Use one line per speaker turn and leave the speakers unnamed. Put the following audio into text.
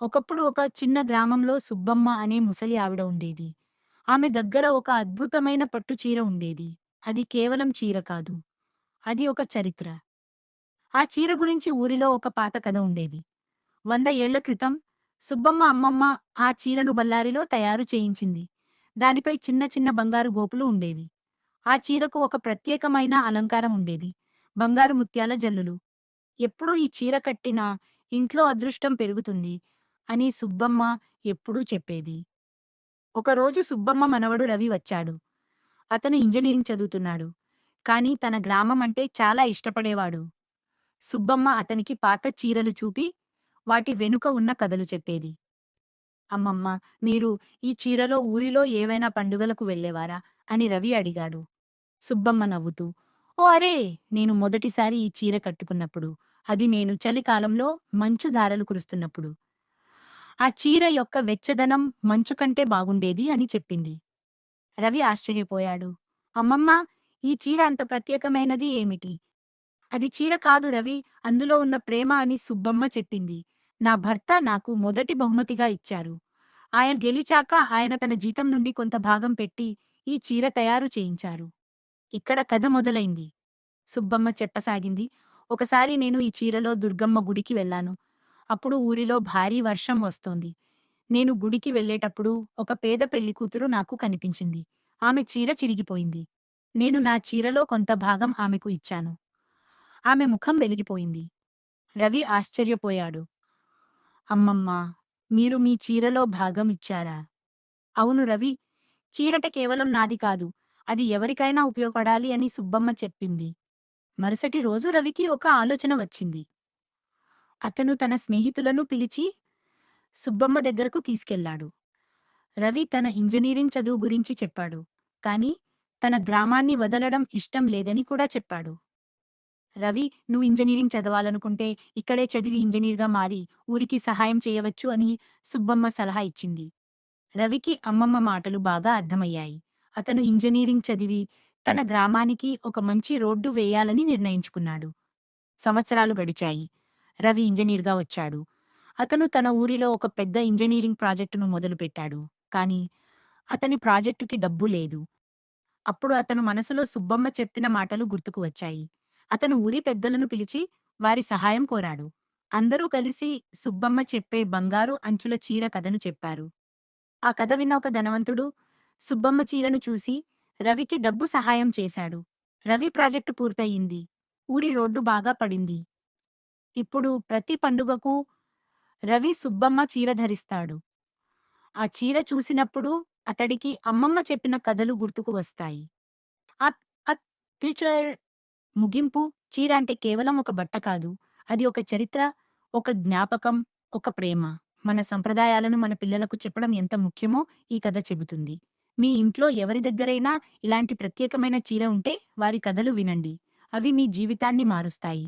ఒకప్పుడు ఒక చిన్న గ్రామంలో సుబ్బమ్మ అనే ముసలి ఆవిడ ఉండేది. ఆమె దగ్గర ఒక అద్భుతమైన పట్టు చీర ఉండేది. అది కేవలం చీర కాదు. అది ఒక చరిత్ర. ఆ చీర గురించి ఊరిలో ఒక పాత కథ ఉండేది. 100 ఏళ్ల క్రితం సుబ్బమ్మ అమ్మమ్మ ఆ చీరను బళ్ళారిలో తయారు చేయించింది. దానిపై చిన్న చిన్న బంగారు గోపులు ఉండేవి. ఆ చీరకు ఒక ప్రత్యేకమైన అలంకారం ఉండేది. బంగారు ముత్యాల జల్లులు. ఎప్పుడూ ఈ చీర కట్టినా ఇంట్లో అదృష్టం పెరుగుతుంది అని సుబ్బమ్మ ఎప్పుడూ చెప్పేది. ఒకరోజు సుబ్బమ్మ మనవడు రవి వచ్చాడు. అతను ఇంజనీరింగ్ చదువుతున్నాడు. కానీ తన గ్రామం అంటే చాలా ఇష్టపడేవాడు. సుబ్బమ్మ అతనికి పాత చీరలు చూపి వాటి వెనుక ఉన్న కథలు చెప్పేది. అమ్మమ్మ, మీరు ఈ చీరలో ఊరిలో ఏవైనా పండుగలకు వెళ్ళేవారా అని రవి అడిగాడు. సుబ్బమ్మ నవ్వుతూ, ఓ అరే, నేను మొదటిసారి ఈ చీర కట్టుకున్నప్పుడు, అది నేను చలికాలంలో మంచు ధారలు కురుస్తున్నప్పుడు. ఆ చీర యొక్క వెచ్చదనం మంచు కంటే బాగుండేది అని చెప్పింది. రవి ఆశ్చర్యపోయాడు. అమ్మమ్మ, ఈ చీర అంత ప్రత్యేకమైనది ఏమిటి? అది చీర కాదు రవి, అందులో ఉన్న ప్రేమ అని సుబ్బమ్మ చెప్పింది. నా భర్త నాకు మొదటి బహుమతిగా ఇచ్చారు. ఆయన గెలిచాక ఆయన తన జీతం నుండి కొంత భాగం పెట్టి ఈ చీర తయారు చేయించారు. ఇక్కడ కథ మొదలైంది. సుబ్బమ్మ చెప్పసాగింది. ఒకసారి నేను ఈ చీరలో దుర్గమ్మ గుడికి వెళ్ళాను. అప్పుడు ఊరిలో భారీ వర్షం వస్తోంది. నేను గుడికి వెళ్ళేటప్పుడు ఒక పేద పెళ్లికూతురు నాకు కనిపించింది. ఆమె చీర చిరిగిపోయింది. నేను నా చీరలో కొంత భాగం ఆమెకు ఇచ్చాను. ఆమె ముఖం వెలిగిపోయింది. రవి ఆశ్చర్యపోయాడు. అమ్మమ్మ, మీరు మీ చీరలో భాగం ఇచ్చారా? అవును రవి, చీరట కేవలం నాది కాదు. అది ఎవరికైనా ఉపయోగపడాలి అని సుబ్బమ్మ చెప్పింది. మరుసటి రోజు రవికి ఒక ఆలోచన వచ్చింది. అతను తన స్నేహితులను పిలిచి సుబ్బమ్మ దగ్గరకు తీసుకెళ్ళాడు. రవి తన ఇంజనీరింగ్ చదువు గురించి చెప్పాడు. కానీ తన గ్రామాన్ని వదలడం ఇష్టం లేదని కూడా చెప్పాడు. రవి, నువ్వు ఇంజనీరింగ్ చదవాలనుకుంటే ఇక్కడే చదివి ఇంజనీర్‌గా మారి ఊరికి సహాయం చేయవచ్చు అని సుబ్బమ్మ సలహా ఇచ్చింది. రవికి అమ్మమ్మ మాటలు బాగా అర్థమయ్యాయి. అతను ఇంజనీరింగ్ చదివి తన గ్రామానికి ఒక మంచి రోడ్డు వేయాలని నిర్ణయించుకున్నాడు. సంవత్సరాలు గడిచాయి. రవి ఇంజనీర్‌గా వచ్చాడు. అతను తన ఊరిలో ఒక పెద్ద ఇంజనీరింగ్ ప్రాజెక్టును మొదలుపెట్టాడు. కానీ అతని ప్రాజెక్టుకి డబ్బు లేదు. అప్పుడు అతను మనసులో సుబ్బమ్మ చెప్పిన మాటలు గుర్తుకు వచ్చాయి. అతను ఊరి పెద్దలను పిలిచి వారి సహాయం కోరాడు. అందరూ కలిసి సుబ్బమ్మ చెప్పే బంగారు అంచుల చీర కథను చెప్పారు. ఆ కథ విన్న ఒక ధనవంతుడు సుబ్బమ్మ చీరను చూసి రవికి డబ్బు సహాయం చేశాడు. రవి ప్రాజెక్టు పూర్తయింది. ఊరి రోడ్డు బాగా పడింది. ఇప్పుడు ప్రతి పండుగకు రవి సుబ్బమ్మ చీర ధరిస్తాడు. ఆ చీర చూసినప్పుడు అతడికి అమ్మమ్మ చెప్పిన కథలు గుర్తుకు వస్తాయి. అత్ అత్ టీచర్ ముగింపు. చీర అంటే కేవలం ఒక బట్ట కాదు. అది ఒక చరిత్ర, ఒక జ్ఞాపకం, ఒక ప్రేమ. మన సంప్రదాయాలను మన పిల్లలకు చెప్పడం ఎంత ముఖ్యమో ఈ కథ చెబుతుంది. మీ ఇంట్లో ఎవరి దగ్గరైనా ఇలాంటి ప్రత్యేకమైన చీర ఉంటే వారి కథలు వినండి. అవి మీ జీవితాన్ని మారుస్తాయి.